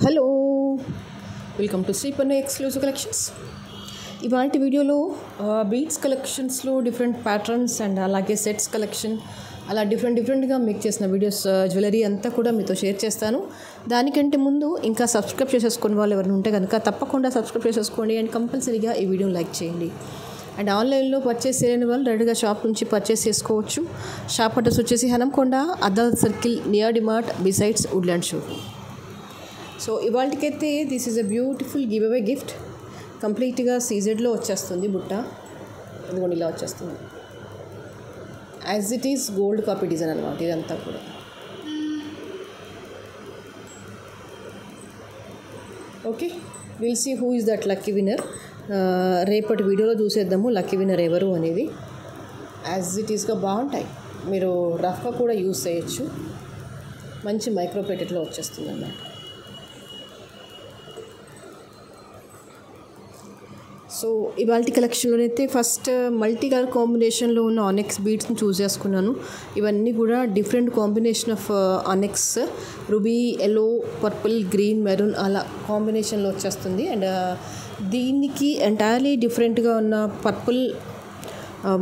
Hello, welcome to Sripanna exclusive collections. ఇవాళ వీడియోలో beads కలెక్షన్స్లో డిఫరెంట్ ప్యాటర్న్స్ అండ్ అలాగే సెట్స్ కలెక్షన్ అలా డిఫరెంట్గా మేక్ చేసిన వీడియోస్ జ్యువెలరీ అంతా కూడా మీతో షేర్ చేస్తాను. దానికంటే ముందు ఇంకా సబ్స్క్రైబ్ చేసేసుకునే వాళ్ళు ఎవరైనా ఉంటే కనుక తప్పకుండా సబ్స్క్రైబ్ చేసేసుకోండి అండ్ కంపల్సరీగా ఈ వీడియోని లైక్ చేయండి. అండ్ ఆన్లైన్లో పర్చేస్ చేయని వాళ్ళు డైరెక్ట్గా షాప్ నుంచి పర్చేస్ చేసుకోవచ్చు. షాప్ అడ్రస్ వచ్చేసి హనంకొండ, అద్దాల circle, near DMart, besides Woodland show. So ఇవాళకైతే this is a beautiful give away gift. కంప్లీట్గా సీజెడ్లో వచ్చేస్తుంది బుట్ట. ఇదిగోండి ఇలా వచ్చేస్తుంది. As it is gold copy design అనమాట ఇదంతా కూడా. Okay, will see who is that lucky winner. రేపటి వీడియోలో చూసేద్దాము లక్కీ విన్నర్ ఎవరు అనేది. యాజ్ ఇట్ ఈస్గా బాగుంటాయి, మీరు రఫ్గా కూడా యూజ్ చేయొచ్చు. మంచి మైక్రో ప్లేటెడ్లో వచ్చేస్తుంది అన్నమాట. సో ఇవాళ కలెక్షన్లో అయితే ఫస్ట్ మల్టీ కలర్ కాంబినేషన్లో ఉన్న ఆనెక్స్ బీడ్స్ని చూస్ చేసుకున్నాను. ఇవన్నీ కూడా different combination of onyx, ruby, yellow, purple, green, maroon అలా కాంబినేషన్లో వచ్చేస్తుంది. అండ్ దీనికి ఎంటైర్లీ డిఫరెంట్గా ఉన్న పర్పుల్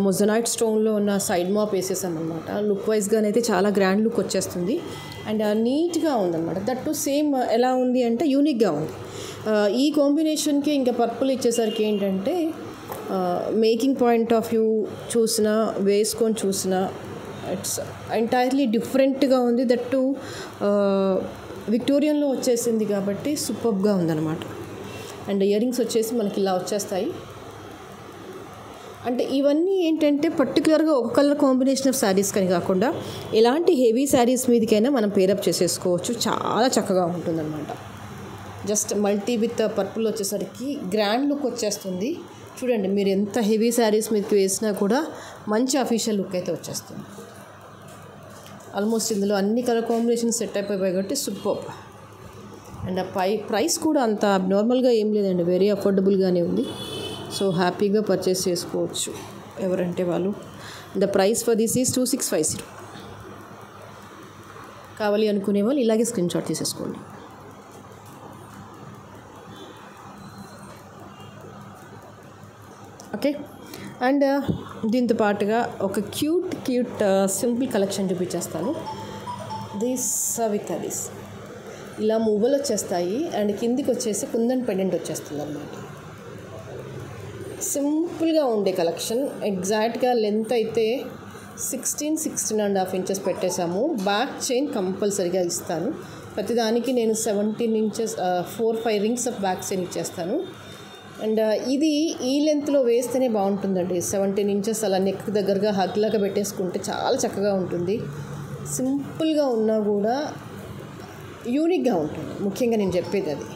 మొజనైట్ స్టోన్లో ఉన్న సైడ్ మాప్ వేసేసామన్నమాట. లుక్ వైజ్గానైతే చాలా గ్రాండ్ లుక్ వచ్చేస్తుంది అండ్ నీట్గా ఉందన్నమాట. దట్ టు సేమ్ ఎలా ఉంది అంటే యూనిక్గా ఉంది. ఈ కాంబినేషన్కి ఇంకా పర్పుల్ ఇచ్చేసరికి ఏంటంటే మేకింగ్ పాయింట్ ఆఫ్ వ్యూ చూసినా వేసుకొని చూసినా ఇట్స్ ఎంటైర్లీ డిఫరెంట్గా ఉంది. దట్ టు విక్టోరియన్లో వచ్చేసింది కాబట్టి సూపర్గా ఉందన్నమాట. అండ్ ఇయర్ రింగ్స్ వచ్చేసి మనకి ఇలా వచ్చేస్తాయి. అంటే ఇవన్నీ ఏంటంటే పర్టికులర్గా ఒక కలర్ కాంబినేషన్ ఆఫ్ శారీస్ కానీ కాకుండా ఎలాంటి హెవీ శారీస్ మీదకైనా మనం పేరప్ చేసేసుకోవచ్చు. చాలా చక్కగా ఉంటుందన్నమాట. జస్ట్ మల్టీ విత్ పర్పుల్ వచ్చేసరికి గ్రాండ్ లుక్ వచ్చేస్తుంది. చూడండి, మీరు ఎంత హెవీ శారీస్ మీదకి వేసినా కూడా మంచి అఫీషియల్ లుక్ అయితే వచ్చేస్తుంది. ఆల్మోస్ట్ ఇందులో అన్ని కలర్ కాంబినేషన్స్ సెట్ అయిపోయాయి కాబట్టి సూపర్. అండ్ ప్రైస్ కూడా అంత నార్మల్గా ఏం లేదండి, వెరీ అఫోర్డబుల్గానే ఉంది. సో హ్యాపీగా పర్చేస్ చేసుకోవచ్చు ఎవరంటే వాళ్ళు. The price for this is 2650. కావాలి అనుకునే వాళ్ళు ఇలాగే స్క్రీన్ షాట్ తీసేసుకోండి. ఓకే, అండ్ దీంతో పాటుగా ఒక క్యూట్ సింపుల్ కలెక్షన్ చూపించేస్తాను. దిస్ విత్ దిస్ ఇలా మువ్వలు వచ్చేస్తాయి అండ్ కిందికి వచ్చేసి కుందన్ పెండెంట్ వచ్చేస్తుంది అన్నమాట. సింపుల్గా ఉండే కలెక్షన్. ఎగ్జాక్ట్గా లెంత్ అయితే 16.5 ఇంచెస్ పెట్టేశాము. బ్యాక్ చైన్ కంపల్సరీగా ఇస్తాను. ప్రతిదానికి నేను 17 inches 4-5 rings of back chain ఇచ్చేస్తాను. అండ్ ఇది ఈ లెంత్లో వేస్తేనే బాగుంటుందండి. 17 ఇంచెస్ అలా నెక్ దగ్గరగా హగ్లాగా పెట్టేసుకుంటే చాలా చక్కగా ఉంటుంది. సింపుల్గా ఉన్నా కూడా యూనిక్గా ఉంటుంది. ముఖ్యంగా నేను చెప్పేది అది.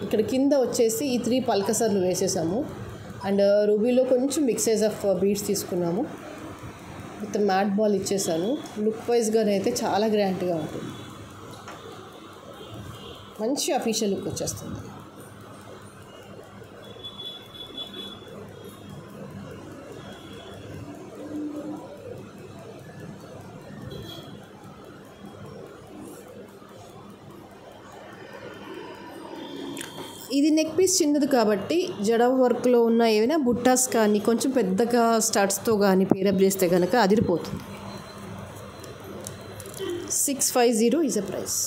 ఇక్కడ కింద వచ్చేసి ఈ 3 పల్కసర్లు వేసేసాము. అండ్ రూబీలో కొంచెం బిగ్ సైజ్ ఆఫ్ బీడ్స్ తీసుకున్నాము. విత్ మ్యాట్ బాల్ ఇచ్చేసాను. లుక్ వైజ్గానే అయితే చాలా గ్రాండ్గా ఉంటుంది. మంచి అఫీషియల్ లుక్ వచ్చేస్తుంది. ఇది నెక్ పీస్ చిన్నది కాబట్టి జడ వర్క్లో ఉన్న ఏమైనా బుట్టాస్ కానీ కొంచెం పెద్దగా స్టడ్స్తో కానీ పేరప్ చేస్తే కనుక అదిరిపోతుంది. 650 ఈజ్ అ ప్రైస్.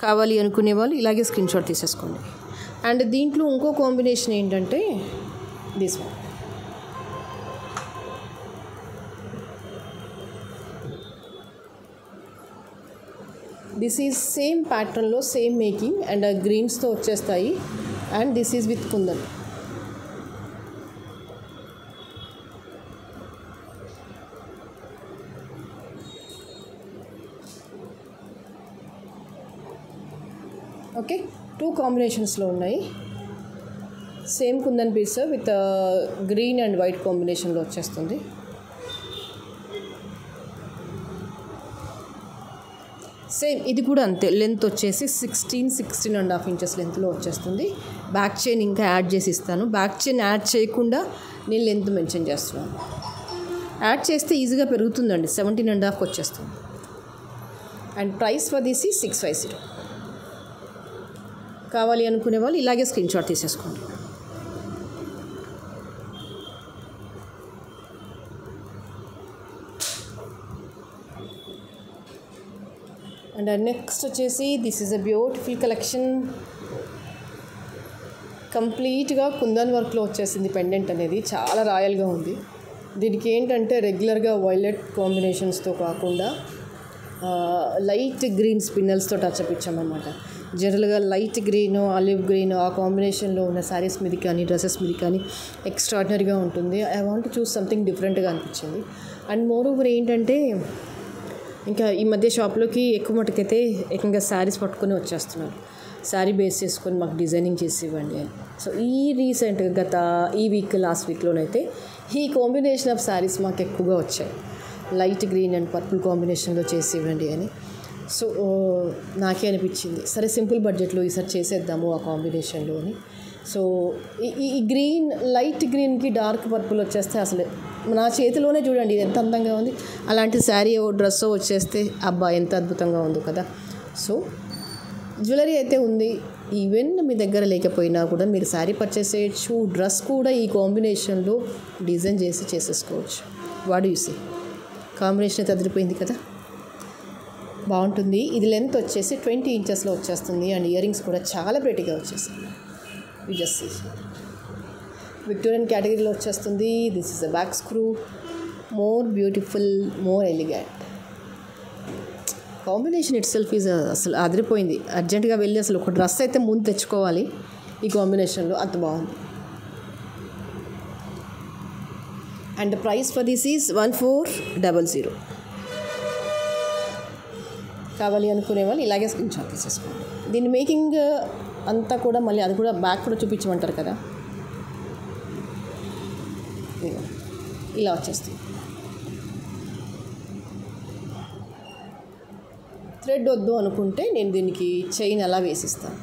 కావాలి అనుకునే వాళ్ళు ఇలాగే స్క్రీన్ షాట్ తీసేసుకోండి. అండ్ దీంట్లో ఇంకో కాంబినేషన్ ఏంటంటే this one. This is same ప్యాటర్న్లో సేమ్ మేకింగ్ అండ్ గ్రీన్స్తో వచ్చేస్తాయి. And this is with kundan. Okay, 2 కాంబినేషన్స్లో ఉన్నాయి. Same kundan piece with green and white కాంబినేషన్లో వచ్చేస్తుంది. సేమ్ ఇది కూడా అంతే. లెంత్ వచ్చేసి 16.5 ఇంచెస్ లెంత్లో వచ్చేస్తుంది. బ్యాక్ చైన్ ఇంకా యాడ్ చేసి ఇస్తాను. బ్యాక్ చైన్ యాడ్ చేయకుండా నేను లెంత్ మెన్షన్ చేస్తున్నాను. యాడ్ చేస్తే ఈజీగా పెరుగుతుందండి. 17.5 వచ్చేస్తుంది. అండ్ ప్రైస్ ఫర్ దిస్ ఈ 650. కావాలి అనుకునే వాళ్ళు ఇలాగే స్క్రీన్ షాట్ తీసేసుకోండి. అండ్ నెక్స్ట్ వచ్చేసి this is a beautiful collection. కంప్లీట్గా కుందన్ వర్క్లో వచ్చేసింది పెండెంట్ అనేది, చాలా రాయల్గా ఉంది. దీనికి ఏంటంటే రెగ్యులర్గా వైలెట్ కాంబినేషన్స్తో కాకుండా లైట్ గ్రీన్ స్పిన్నల్స్తో టచ్అప్ ఇచ్చామన్నమాట. జనరల్గా లైట్ గ్రీన్, ఆలివ్ గ్రీన్ ఆ కాంబినేషన్లో ఉన్న శారీస్ మీద కానీ డ్రెస్సెస్ మీద కానీ ఎక్స్ట్రాడినరీగా ఉంటుంది. I want to choose something డిఫరెంట్గా అనిపించింది. అండ్ మోర్ ఓవర్ ఏంటంటే ఇంకా ఈ మధ్య షాప్లోకి ఎక్కువ మటుకైతే ఏకంగా శారీస్ పట్టుకొని వచ్చేస్తున్నారు. శారీ బేస్ చేసుకొని మాకు డిజైనింగ్ చేసి ఇవ్వండి అని. సో ఈ రీసెంట్గా గత ఈ వీక్ లాస్ట్ వీక్లోనైతే ఈ కాంబినేషన్ ఆఫ్ శారీస్ మాకు ఎక్కువగా వచ్చాయి. లైట్ గ్రీన్ అండ్ పర్పుల్ కాంబినేషన్లో చేసి ఇవ్వండి అని. సో నాకే అనిపించింది సరే సింపుల్ బడ్జెట్లో ఈసారి చేసేద్దాము ఆ కాంబినేషన్లో అని. సో ఈ గ్రీన్ లైట్ గ్రీన్కి డార్క్ పర్పుల్ వచ్చేస్తే అసలు నా చేతిలోనే చూడండి ఇది ఎంత అందంగా ఉంది. అలాంటి శారీ డ్రెస్ వచ్చేస్తే అబ్బా ఎంత అద్భుతంగా ఉందో కదా. సో జ్యువెలరీ అయితే ఉంది. ఈవెన్ మీ దగ్గర లేకపోయినా కూడా మీరు శారీ పర్చేస్ చేయొచ్చు, డ్రెస్ కూడా ఈ కాంబినేషన్లో డిజైన్ చేసి చేసేసుకోవచ్చు. What do you say? Combination అయితే అదిరిపోయింది కదా, బాగుంటుంది. ఇది లెంత్ వచ్చేసి 20 ఇంచెస్లో వచ్చేస్తుంది అండ్ ఇయర్ రింగ్స్ కూడా చాలా ప్రెటీగా వచ్చేసింది. యు జస్ట్ సీ విక్టోరియన్ కేటగిరీలో వచ్చేస్తుంది. This is a back screw, more beautiful, more elegant. Combination it self is అసలు అదిరిపోయింది. అర్జెంటుగా వెళ్ళి అసలు ఒక డ్రెస్ అయితే ముందు తెచ్చుకోవాలి ఈ కాంబినేషన్లో, అంత బాగుంది. And price for this is 1400. కావాలి అనుకునే వాళ్ళు ఇలాగే స్క్రీన్ షాట్ తీసేసుకోండి. దీని మేకింగ్ అంతా కూడా మళ్ళీ అది కూడా బ్యాక్ కూడా చూపించమంటారు కదా, ఇలా వచ్చేస్తుంది. థ్రెడ్ వద్దు అనుకుంటే నేను దీనికి చైన్ అలా వేసిస్తాను.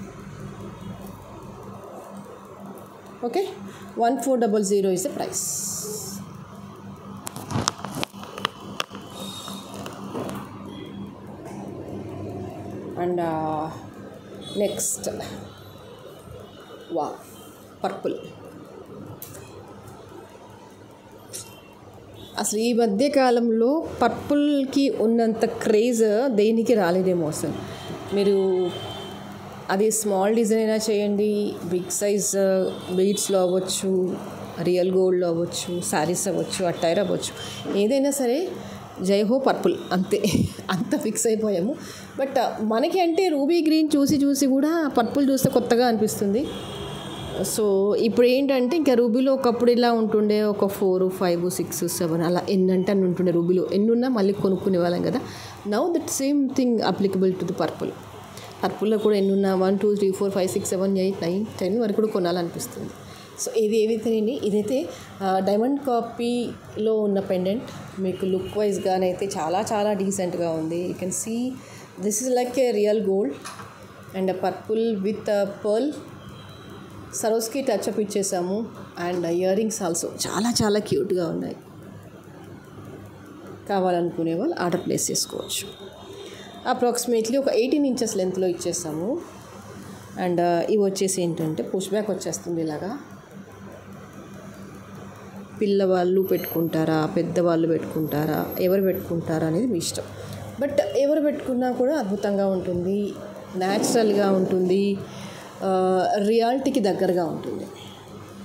Okay, 1400 is the price. And next purple. అసలు ఈ మధ్యకాలంలో పర్పుల్కి ఉన్నంత క్రేజ్ దేనికి రాలేదేమో అసలు. మీరు అది స్మాల్ డిజైన్ అయినా చేయండి, బిగ్ సైజ్ బీడ్స్లో అవ్వచ్చు, రియల్ గోల్డ్లో అవ్వచ్చు, శారీస్ అవ్వచ్చు, అట్టైర్ అవ్వచ్చు, ఏదైనా సరే జై హో పర్పుల్ అంతే, అంత ఫిక్స్ అయిపోయాము. బట్ మనకి అంటే రూబీ గ్రీన్ చూసి చూసి కూడా పర్పుల్ చూస్తే కొత్తగా అనిపిస్తుంది. సో ఇప్పుడు ఏంటంటే ఇంకా రూబీలో ఒకప్పుడు ఇలా ఉంటుండే, ఒక 4, 5, 6, 7 అలా ఎన్నంటే అని ఉంటుండే. రూబీలో ఎన్నున్నా మళ్ళీ కొనుక్కునే వాళ్ళం కదా. Now that same thing applicable to the purple. పర్పుల్లో కూడా ఎన్నున్నా 1, 2, 3, 4, 5, 6, 7, 8, 9, 10 వరకు కూడా కొనాలనిపిస్తుంది. సో ఏదైతేనండి, ఇదైతే డైమండ్ కాపీలో ఉన్న పెండెంట్. మీకు లుక్ వైజ్గానైతే చాలా చాలా డీసెంట్గా ఉంది. You can see this is like a real gold and purple with pearl Swarovski touch up ఇచ్చేసాము. అండ్ ఇయర్ రింగ్స్ ఆల్సో చాలా చాలా క్యూట్గా ఉన్నాయి. కావాలనుకునే వాళ్ళు ఆర్డర్ ప్లేస్ చేసుకోవచ్చు. అప్రాక్సిమేట్లీ ఒక 18 ఇంచెస్ లెంత్లో ఇచ్చేసాము. అండ్ ఇవి వచ్చేసి ఏంటంటే పుష్ బ్యాక్ వచ్చేస్తుంది. ఇలాగా పిల్లవాళ్ళు పెట్టుకుంటారా, పెద్దవాళ్ళు పెట్టుకుంటారా, ఎవరు పెట్టుకుంటారా అనేది మీ ఇష్టం. బట్ ఎవరు పెట్టుకున్నా కూడా అద్భుతంగా ఉంటుంది, న్యాచురల్గా ఉంటుంది, రియాలిటీకి దగ్గరగా ఉంటుంది.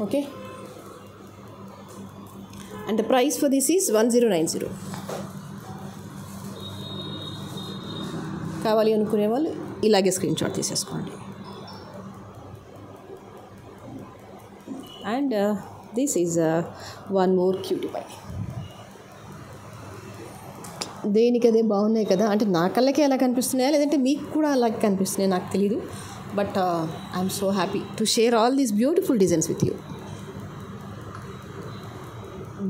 Okay, and the price for this is 1090. కావాలి అనుకునే వాళ్ళు ఇలాగే స్క్రీన్ షాట్ తీసేసుకోండి. And this is one more cutie pie. దేనికి అదే బాగున్నాయి కదా, అంటే నా కళ్ళకే అలా కనిపిస్తున్నాయా లేదంటే మీకు కూడా అలాగే కనిపిస్తున్నాయా నాకు తెలీదు. But I'm so happy to share all these beautiful designs with you.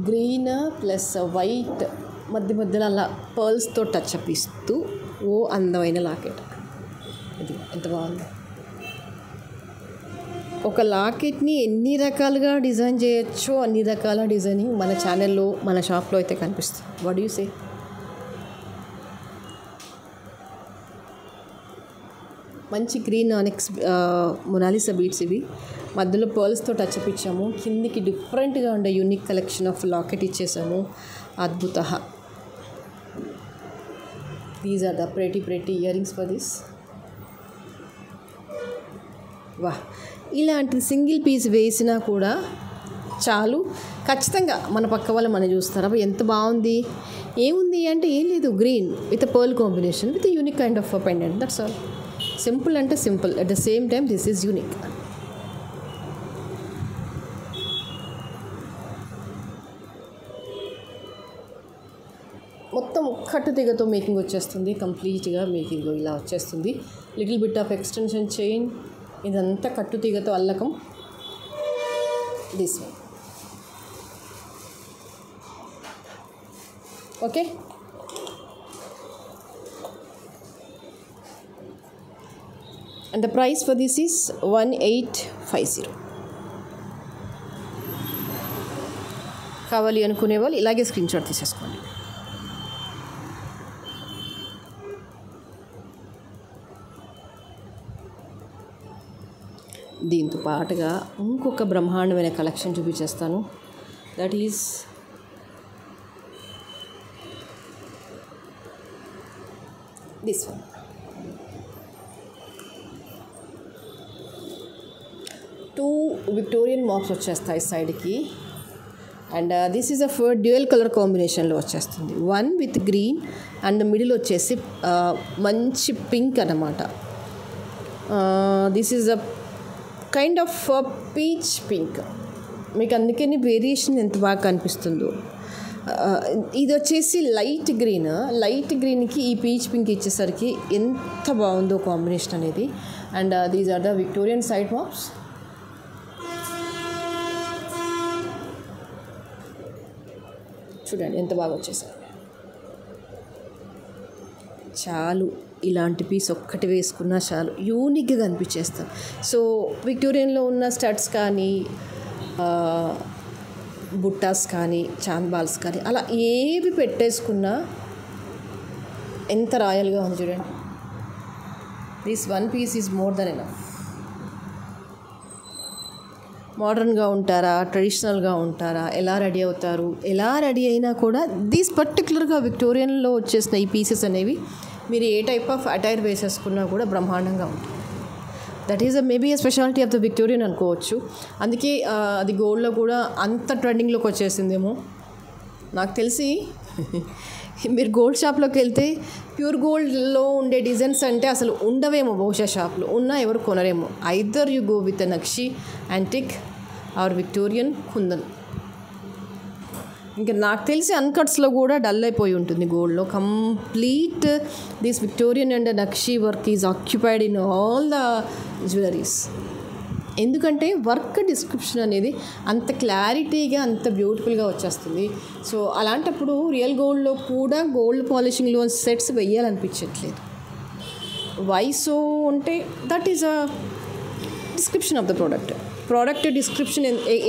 Green plus white మధ్య మధ్యలో అలా పర్ల్స్తో టచ్అప్ ఇస్తూ ఓ అందమైన లాకెట్. ఇది ఎంత బాగుంది. ఒక లాకెట్ని ఎన్ని రకాలుగా డిజైన్ చేయొచ్చో అన్ని రకాల డిజైనింగ్ మన ఛానల్లో, మన షాప్లో అయితే కనిపిస్తుంది. What do you say? మంచి గ్రీన్ ఆనిక్స్ మొనాలిసా బీడ్స్ ఇవి. మధ్యలో పర్ల్స్తో టచ్ అప్ ఇచ్చాము. కిందికి డిఫరెంట్గా ఉండే యూనిక్ కలెక్షన్ ఆఫ్ లాకెట్ ఇచ్చేసాము. అద్భుత. These are the pretty ear rings for this. వా, ఇలాంటి సింగిల్ పీస్ వేసినా కూడా చాలు, ఖచ్చితంగా మన పక్క వాళ్ళు మనం చూస్తారు, అవి ఎంత బాగుంది. ఏముంది అంటే ఏం లేదు, green with pearl combination with unique kind of pendant, that's all. Simple అంటే simple, at the same time this is unique. మొత్తం కట్టు తీగతో మేకింగ్ వచ్చేస్తుంది, కంప్లీట్గా మేకింగ్ ఇలా వచ్చేస్తుంది. Little bit of extension chain, ఇదంతా కట్టు తీగతో అల్లకం. This one okay. And the price for this is 1850. కావాలి అనుకునే వాళ్ళు ఇలాగే స్క్రీన్ షాట్ తీసేసుకోండి. దీంతో పాటుగా ఇంకొక బ్రహ్మాండమైన కలెక్షన్ చూపించేస్తాను. That is this one. Two Victorian maps వచ్చేస్తాయి సైడ్కి. And this is a dual colour కాంబినేషన్లో వచ్చేస్తుంది. One with green and middle వచ్చేసి మంచి పింక్ అన్నమాట. This is a kind of peach pink. మీకు అందుకని వేరియేషన్ ఎంత బాగా కనిపిస్తుందో. ఇది వచ్చేసి లైట్ గ్రీన్కి ఈ పీచ్ పింక్ ఇచ్చేసరికి ఎంత బాగుందో కాంబినేషన్ అనేది. And these are the Victorian side maps. చూడండి ఎంత బాగా వచ్చేసారు. చాలు, ఇలాంటి పీస్ ఒక్కటి వేసుకున్నా చాలు, యూనిక్గా కనిపించేస్తాం. సో విక్టోరియన్లో ఉన్న స్టడ్స్ కానీ బుట్టాస్ కానీ చాంద్బాల్స్ కానీ అలా ఏవి పెట్టేసుకున్నా ఎంత రాయల్గా ఉంది చూడండి. This one piece is more than enough. మోడర్న్గా ఉంటారా, ట్రెడిషనల్గా ఉంటారా, ఎలా రెడీ అవుతారు, ఎలా రెడీ అయినా కూడా దీస్ పర్టికులర్గా విక్టోరియన్లో వచ్చేసిన ఈ పీసెస్ అనేవి మీరు ఏ టైప్ ఆఫ్ అటైర్ వేసేసుకున్నా కూడా బ్రహ్మాండంగా ఉంటుంది. That is maybe A speciality of the Victorian అనుకోవచ్చు. అందుకే అది గోల్డ్లో కూడా అంత ట్రెండింగ్లోకి వచ్చేసిందేమో నాకు తెలిసి. మీరు గోల్డ్ షాప్లోకి వెళ్తే ప్యూర్ గోల్డ్లో ఉండే డిజైన్స్ అంటే అసలు ఉండవేమో, బహుశా షాప్లో ఉన్నా ఎవరు కొనరేమో. Either you go with nakshi antique or Victorian kundan. ఇంకా నాకు తెలిసి అన్కట్స్లో కూడా డల్ అయిపోయి ఉంటుంది గోల్డ్లో. Complete this Victorian and nakshi work is occupied in all the jewelleries. ఎందుకంటే వర్క్ డిస్క్రిప్షన్ అనేది అంత క్లారిటీగా అంత బ్యూటిఫుల్గా వచ్చేస్తుంది. సో అలాంటప్పుడు రియల్ గోల్డ్లో కూడా గోల్డ్ పాలిషింగ్లో సెట్స్ వెయ్యాలనిపించట్లేదు. వై సో అంటే that is a description of the product description.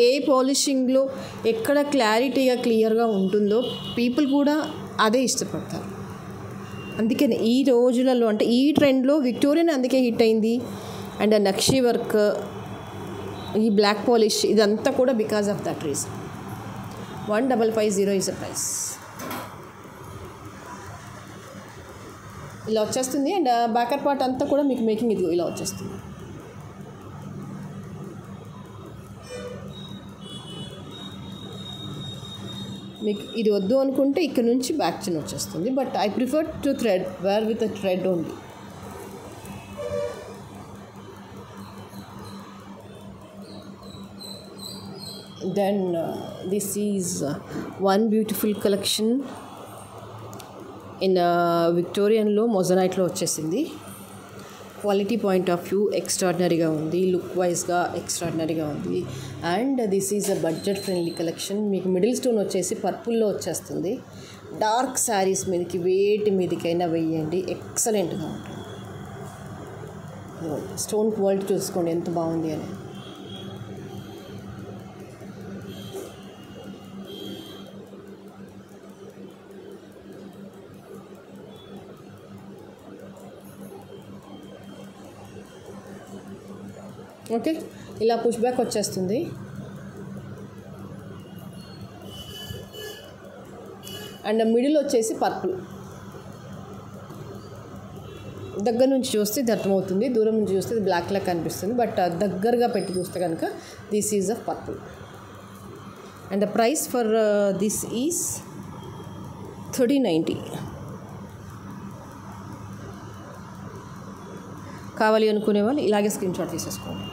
ఏ పాలిషింగ్లో ఎక్కడ క్లారిటీగా క్లియర్గా ఉంటుందో పీపుల్ కూడా అదే ఇష్టపడతారు. అందుకని ఈ రోజులలో అంటే ఈ ట్రెండ్లో విక్టోరియన్ అందుకే హిట్ అయింది. అండ్ నక్షి వర్క్, ఈ బ్లాక్ పాలిష్, ఇదంతా కూడా because of that reason. 1550 is a price. ఇలా వచ్చేస్తుంది. అండ్ బ్యాకర్ పార్ట్ అంతా కూడా మీకు మేకింగ్ ఇది ఇలా వచ్చేస్తుంది. మీకు ఇది వద్దు అనుకుంటే ఇక్కడ నుంచి బ్యాక్ చిన్న వచ్చేస్తుంది. But I prefer to wear with a thread only. Then this is one beautiful collection in విక్టోరియన్లో మొజనైట్లో వచ్చేసింది. క్వాలిటీ పాయింట్ ఆఫ్ వ్యూ ఎక్స్ట్రాడినరీగా ఉంది, లుక్ వైజ్గా ఎక్స్ట్రాడినరీగా ఉంది. And this is a budget friendly collection. మీకు మిడిల్ స్టోన్ వచ్చేసి పర్పుల్లో వచ్చేస్తుంది. డార్క్ శారీస్ మీదకి వేటి మీదకైనా వేయండి, ఎక్సలెంట్గా ఉంటుంది. స్టోన్ క్వాలిటీ చూసుకోండి ఎంత బాగుంది అని. ఓకే, ఇలా పుష్ బ్యాక్ వచ్చేస్తుంది. అండ్ మిడిల్ వచ్చేసి పర్పుల్. దగ్గర నుంచి చూస్తే ఇది అర్థమవుతుంది, దూరం నుంచి చూస్తే ఇది బ్లాక్ లాగా కనిపిస్తుంది. బట్ దగ్గరగా పెట్టి చూస్తే కనుక this is of purple. And the price for this is 3090. కావాలి అనుకునే వాళ్ళు ఇలాగే స్క్రీన్ షాట్ తీసేసుకోండి.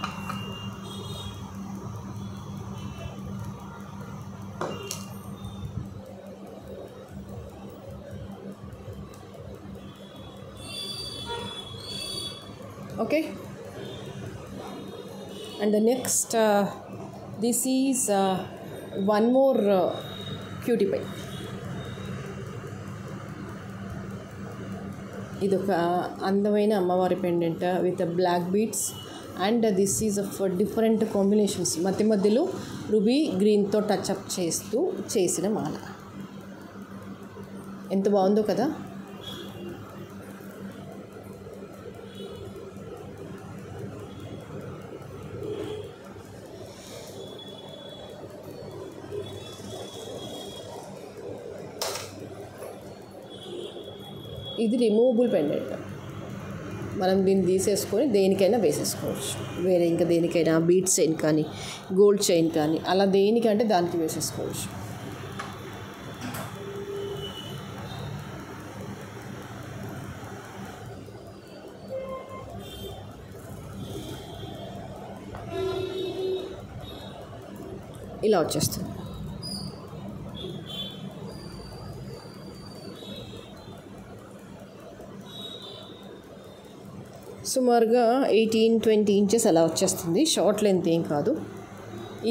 Okay, and the next this is one more cutie pie. ఇదొక అందమైన అమ్మవారి pendant with black beads and this is of different combinations. మధ్య మధ్యలో రూబీ గ్రీన్తో టచ్అప్ చేస్తూ చేసిన మాల. ఎంత బాగుందో కదా. ఇది రిమూవబుల్ పెండెంట్. మనం దీన్ని తీసేసుకొని దేనికైనా వేసేసుకోవచ్చు. వేరే ఇంకా దేనికైనా బీడ్స్ చైన్ కానీ గోల్డ్ చైన్ కానీ అలా దేనికంటే దానికి వేసేసుకోవచ్చు. ఇలా వచ్చేస్తుంది. సుమారుగా 18-20 ఇంచెస్ అలా వచ్చేస్తుంది. షార్ట్ లెంత్ ఏం కాదు,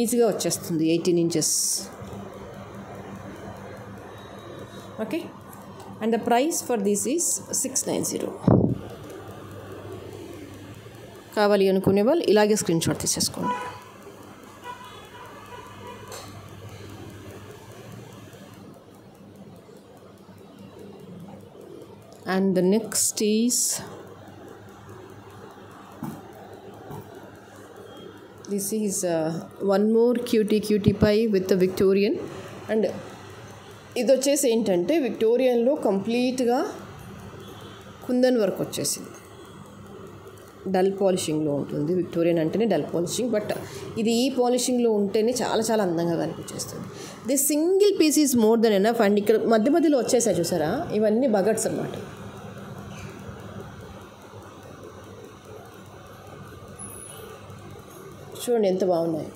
ఈజీగా వచ్చేస్తుంది 18 inches. Okay, and the price for this is 690. కావాలి అనుకునే వాళ్ళు ఇలాగే స్క్రీన్ షాట్ తీసేసుకోండి. And the next is this is one more cutie pie with the Victorian. And ఇది వచ్చేసి ఏంటంటే విక్టోరియన్లో కంప్లీట్గా కుందన్ వర్క్ వచ్చేసింది. డల్ పాలిషింగ్లో ఉంటుంది. విక్టోరియన్ అంటేనే డల్ పాలిషింగ్, బట్ ఇది ఈ పాలిషింగ్లో ఉంటేనే చాలా చాలా అందంగా కనిపించేస్తుంది. This single piece is more than enough. And ఇక్కడ మధ్య మధ్యలో వచ్చేసాయి చూసారా, ఇవన్నీ బగట్స్ అన్నమాట. చూడండి ఎంత బాగున్నాయి.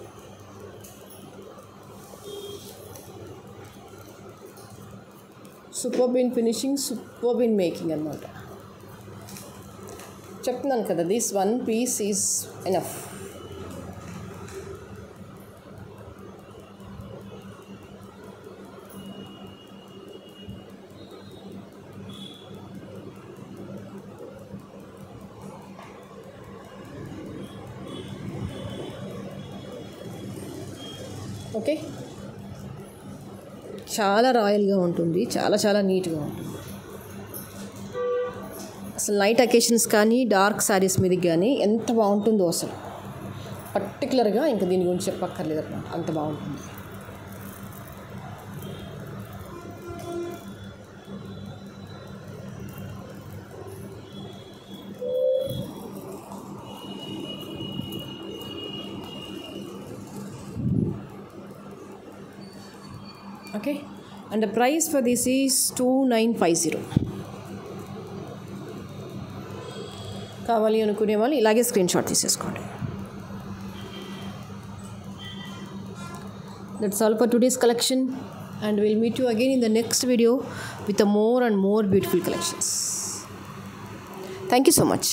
Superb in finishing, superb in making అన్నమాట. చెప్తున్నాను కదా, this one piece is enough. Okay, చాలా రాయల్గా ఉంటుంది, చాలా చాలా నీట్గా ఉంటుంది. అసలు నైట్ అకేషన్స్ కానీ డార్క్ శారీస్ మీదకి కానీ ఎంత బాగుంటుందో అసలు. పర్టికులర్గా ఇంకా దీని గురించి చెప్పక్కర్లేదు అన్నమాట, అంత బాగుంటుంది. Okay, and the price for this is 2950. కావాలి అనుకునే వాళ్ళు ఇలాగే స్క్రీన్ షాట్ తీసేసుకోండి. That's all for today's collection, and we'll meet you again in the next video with a more and more beautiful collections. Thank you so much.